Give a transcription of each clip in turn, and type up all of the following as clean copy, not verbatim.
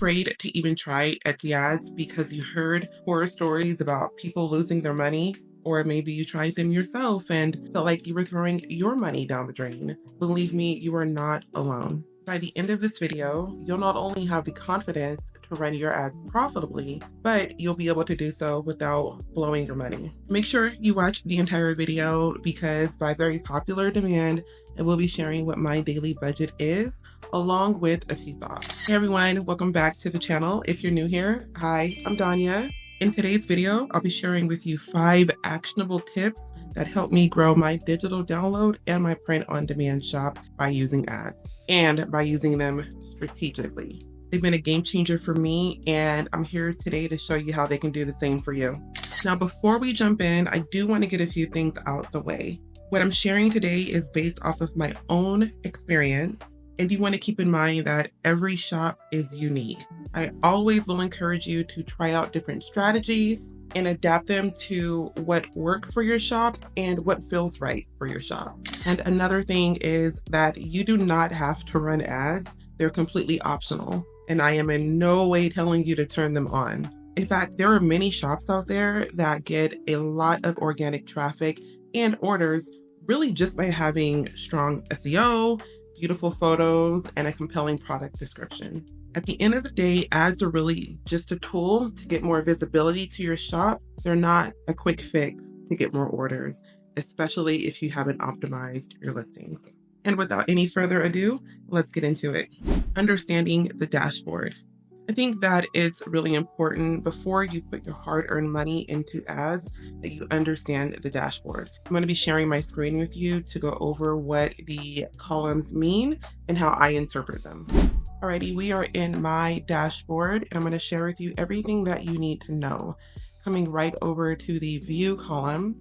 afraid to even try Etsy ads because you heard horror stories about people losing their money? Or maybe you tried them yourself and felt like you were throwing your money down the drain. Believe me, you are not alone. By the end of this video, you'll not only have the confidence to run your ads profitably, but you'll be able to do so without blowing your money. Make sure you watch the entire video because by very popular demand, I will be sharing what my daily budget is, along with a few thoughts. Hey everyone, welcome back to the channel. If you're new here, hi, I'm Danya. In today's video, I'll be sharing with you 5 actionable tips that help me grow my digital download and my print-on-demand shop by using ads and by using them strategically. They've been a game changer for me, and I'm here today to show you how they can do the same for you. Now, before we jump in, I do want to get a few things out the way. What I'm sharing today is based off of my own experience, and you want to keep in mind that every shop is unique. I always will encourage you to try out different strategies and adapt them to what works for your shop and what feels right for your shop. And another thing is that you do not have to run ads. They're completely optional, and I am in no way telling you to turn them on. In fact, there are many shops out there that get a lot of organic traffic and orders really just by having strong SEO, beautiful photos, and a compelling product description. At the end of the day, ads are really just a tool to get more visibility to your shop. They're not a quick fix to get more orders, especially if you haven't optimized your listings. And without any further ado, let's get into it. Understanding the dashboard. I think that it's really important before you put your hard-earned money into ads that you understand the dashboard. I'm going to be sharing my screen with you to go over what the columns mean and how I interpret them. Alrighty, we are in my dashboard, and I'm going to share with you everything that you need to know. Coming right over to the view column.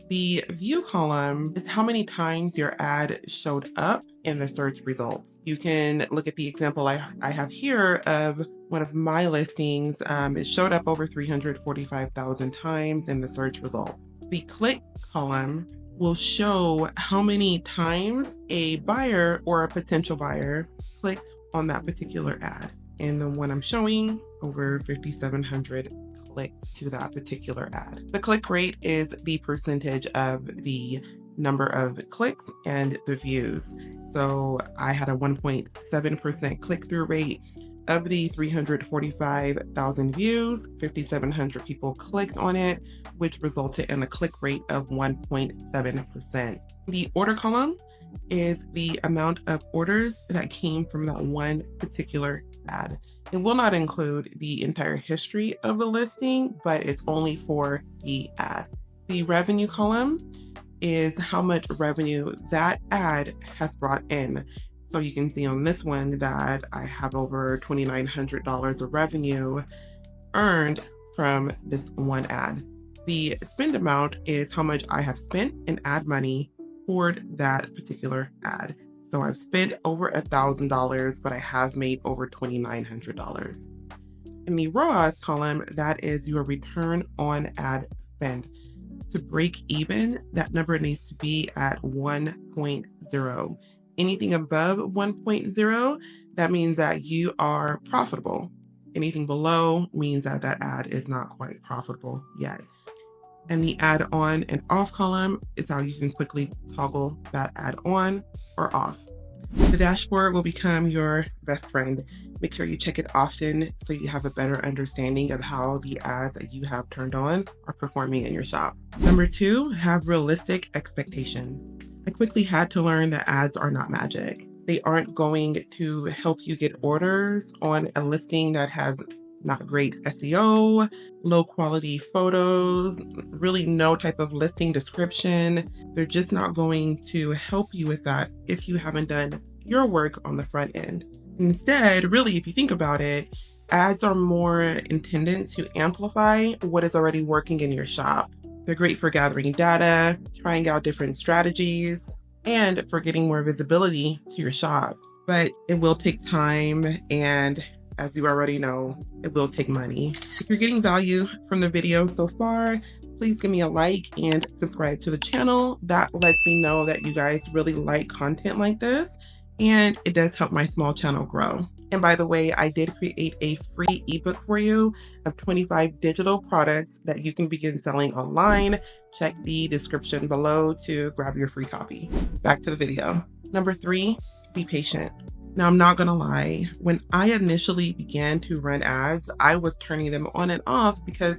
The view column is how many times your ad showed up in the search results. You can look at the example I have here of one of my listings. It showed up over 345,000 times in the search results. The click column will show how many times a buyer or a potential buyer clicked on that particular ad. And the one I'm showing, over 5,700 clicks to that particular ad. The click rate is the percentage of the number of clicks and the views. So I had a 1.7% click-through rate. Of the 345,000 views, 5,700 people clicked on it, which resulted in a click rate of 1.7%. The order column is the amount of orders that came from that one particular ad. It will not include the entire history of the listing, but it's only for the ad. The revenue column is how much revenue that ad has brought in. So you can see on this one that I have over $2,900 of revenue earned from this one ad. The spend amount is how much I have spent in ad money toward that particular ad. So I've spent over $1,000, but I have made over $2,900. In the ROAS column, that is your return on ad spend. To break even, that number needs to be at 1.0. Anything above 1.0, that means that you are profitable. Anything below means that that ad is not quite profitable yet. And the add on and off column is how you can quickly toggle that add on or off. The dashboard will become your best friend. Make sure you check it often so you have a better understanding of how the ads that you have turned on are performing in your shop. Number 2, have realistic expectations. I quickly had to learn that ads are not magic. They aren't going to help you get orders on a listing that has not great SEO, low quality photos, really no type of listing description. They're just not going to help you with that if you haven't done your work on the front end. Instead, really, if you think about it, ads are more intended to amplify what is already working in your shop. They're great for gathering data, trying out different strategies, and for getting more visibility to your shop. But it will take time, and as you already know, it will take money. If you're getting value from the video so far, please give me a like and subscribe to the channel. That lets me know that you guys really like content like this, and it does help my small channel grow. And by the way, I did create a free ebook for you of 25 digital products that you can begin selling online. Check the description below to grab your free copy. Back to the video. Number 3, be patient. Now, I'm not gonna lie, when I initially began to run ads, I was turning them on and off because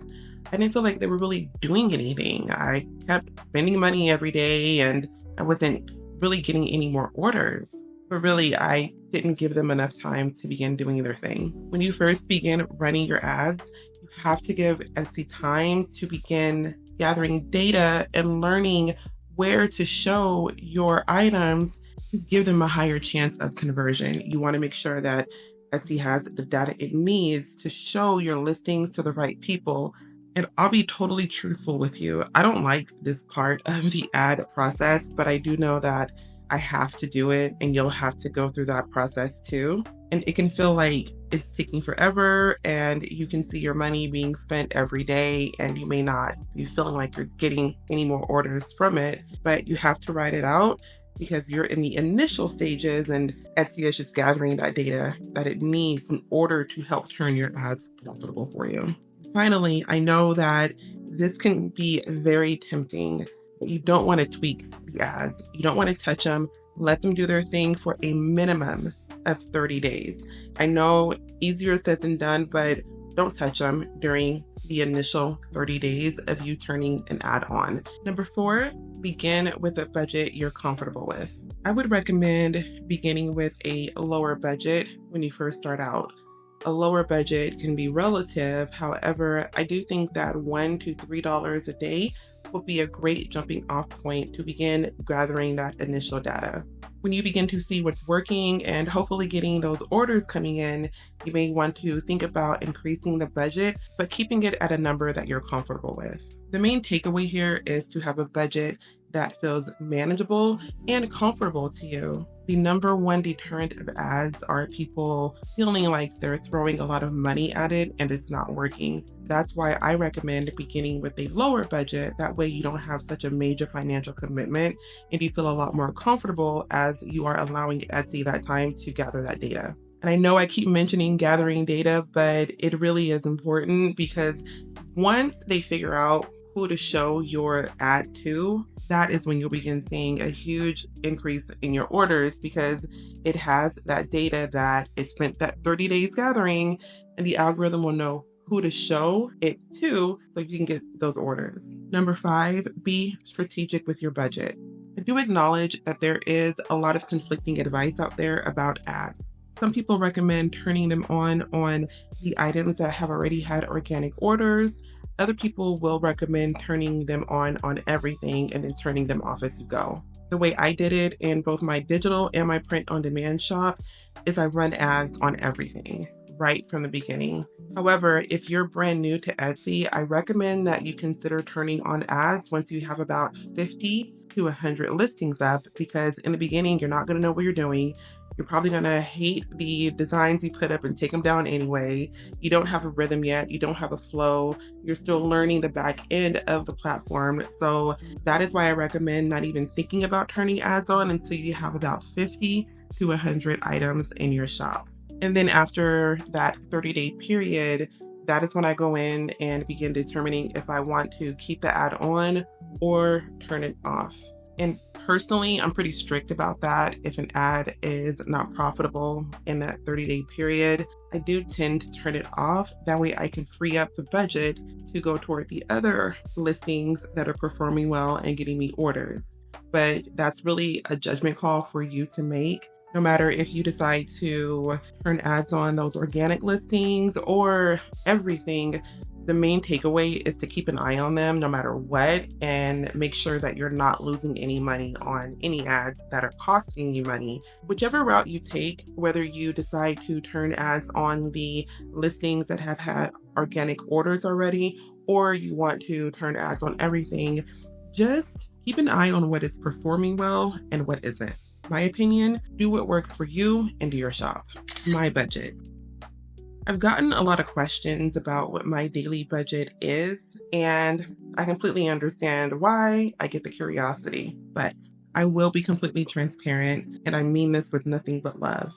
I didn't feel like they were really doing anything. I kept spending money every day and I wasn't really getting any more orders. But really, I didn't give them enough time to begin doing their thing. When you first begin running your ads, you have to give Etsy time to begin gathering data and learning where to show your items to give them a higher chance of conversion. You want to make sure that Etsy has the data it needs to show your listings to the right people. And I'll be totally truthful with you. I don't like this part of the ad process, but I do know that I have to do it and you'll have to go through that process too. And it can feel like it's taking forever and you can see your money being spent every day and you may not be feeling like you're getting any more orders from it, but you have to write it out because you're in the initial stages and Etsy is just gathering that data that it needs in order to help turn your ads profitable for you. Finally, I know that this can be very tempting, but you don't want to tweak the ads. You don't want to touch them. Let them do their thing for a minimum of 30 days. I know easier said than done, but don't touch them during the initial 30 days of you turning an ad on. Number 4, begin with a budget you're comfortable with. I would recommend beginning with a lower budget when you first start out. A lower budget can be relative. However, I do think that $1 to $3 a day will be a great jumping off point to begin gathering that initial data. When you begin to see what's working and hopefully getting those orders coming in, you may want to think about increasing the budget, but keeping it at a number that you're comfortable with. The main takeaway here is to have a budget that feels manageable and comfortable to you. The number one deterrent of ads are people feeling like they're throwing a lot of money at it and it's not working. That's why I recommend beginning with a lower budget. That way you don't have such a major financial commitment and you feel a lot more comfortable as you are allowing Etsy that time to gather that data. And I know I keep mentioning gathering data, but it really is important because once they figure out who to show your ad to, that is when you'll begin seeing a huge increase in your orders because it has that data that it spent that 30 days gathering, and the algorithm will know who to show it to so you can get those orders. Number 5, be strategic with your budget. I do acknowledge that there is a lot of conflicting advice out there about ads. Some people recommend turning them on the items that have already had organic orders. Other people will recommend turning them on everything and then turning them off as you go. The way I did it in both my digital and my print on demand shop is I run ads on everything right from the beginning. However, if you're brand new to Etsy, I recommend that you consider turning on ads once you have about 50 to 100 listings up because in the beginning, you're not going to know what you're doing. You're probably going to hate the designs you put up and take them down anyway. You don't have a rhythm yet. You don't have a flow. You're still learning the back end of the platform. So that is why I recommend not even thinking about turning ads on until you have about 50 to 100 items in your shop. And then after that 30-day period, that is when I go in and begin determining if I want to keep the ad on or turn it off. And personally, I'm pretty strict about that. If an ad is not profitable in that 30-day period, I do tend to turn it off. That way I can free up the budget to go toward the other listings that are performing well and getting me orders. But that's really a judgment call for you to make. No matter if you decide to turn ads on those organic listings or everything, the main takeaway is to keep an eye on them no matter what and make sure that you're not losing any money on any ads that are costing you money. Whichever route you take, whether you decide to turn ads on the listings that have had organic orders already, or you want to turn ads on everything, just keep an eye on what is performing well and what isn't. My opinion, do what works for you and your shop. My budget. I've gotten a lot of questions about what my daily budget is, and I completely understand why. I get the curiosity, but I will be completely transparent, and I mean this with nothing but love.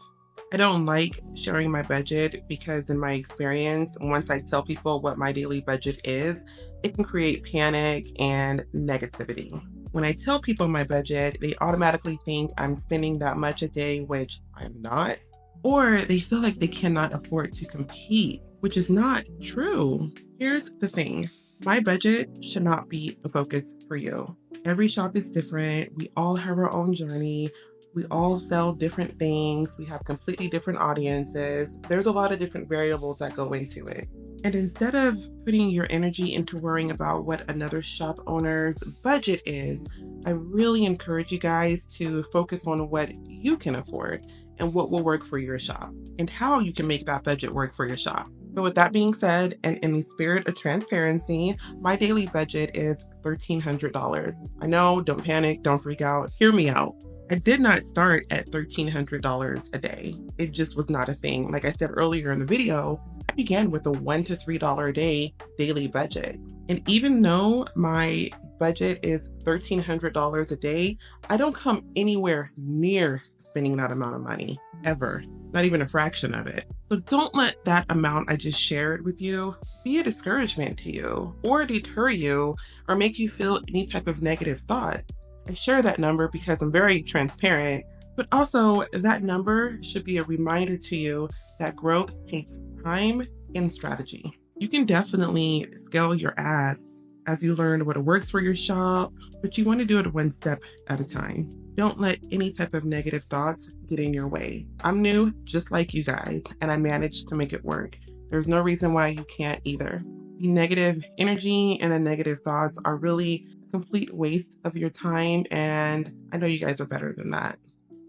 I don't like sharing my budget because, in my experience, once I tell people what my daily budget is, it can create panic and negativity. When I tell people my budget, they automatically think I'm spending that much a day, which I'm not, or they feel like they cannot afford to compete, which is not true. Here's the thing, my budget should not be the focus for you. Every shop is different. We all have our own journey. We all sell different things. We have completely different audiences. There's a lot of different variables that go into it. And instead of putting your energy into worrying about what another shop owner's budget is, I really encourage you guys to focus on what you can afford and what will work for your shop and how you can make that budget work for your shop. But with that being said, and in the spirit of transparency, my daily budget is $1,300. I know, don't panic, don't freak out. Hear me out. I did not start at $1,300 a day. It just was not a thing. Like I said earlier in the video, I began with a $1 to $3 a day daily budget. And even though my budget is $1,300 a day, I don't come anywhere near spending that amount of money ever, not even a fraction of it. So don't let that amount I just shared with you be a discouragement to you or deter you or make you feel any type of negative thoughts. I share that number because I'm very transparent, but also that number should be a reminder to you that growth takes time and strategy. You can definitely scale your ads as you learn what works for your shop, but you want to do it one step at a time. Don't let any type of negative thoughts get in your way. I'm new, just like you guys, and I managed to make it work. There's no reason why you can't either. The negative energy and the negative thoughts are really a complete waste of your time, and I know you guys are better than that.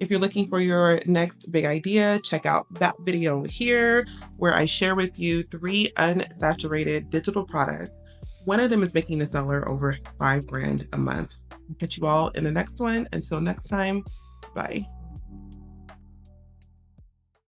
If you're looking for your next big idea, check out that video here where I share with you 3 unsaturated digital products. One of them is making the seller over $5 grand a month. I'll catch you all in the next one. Until next time, bye.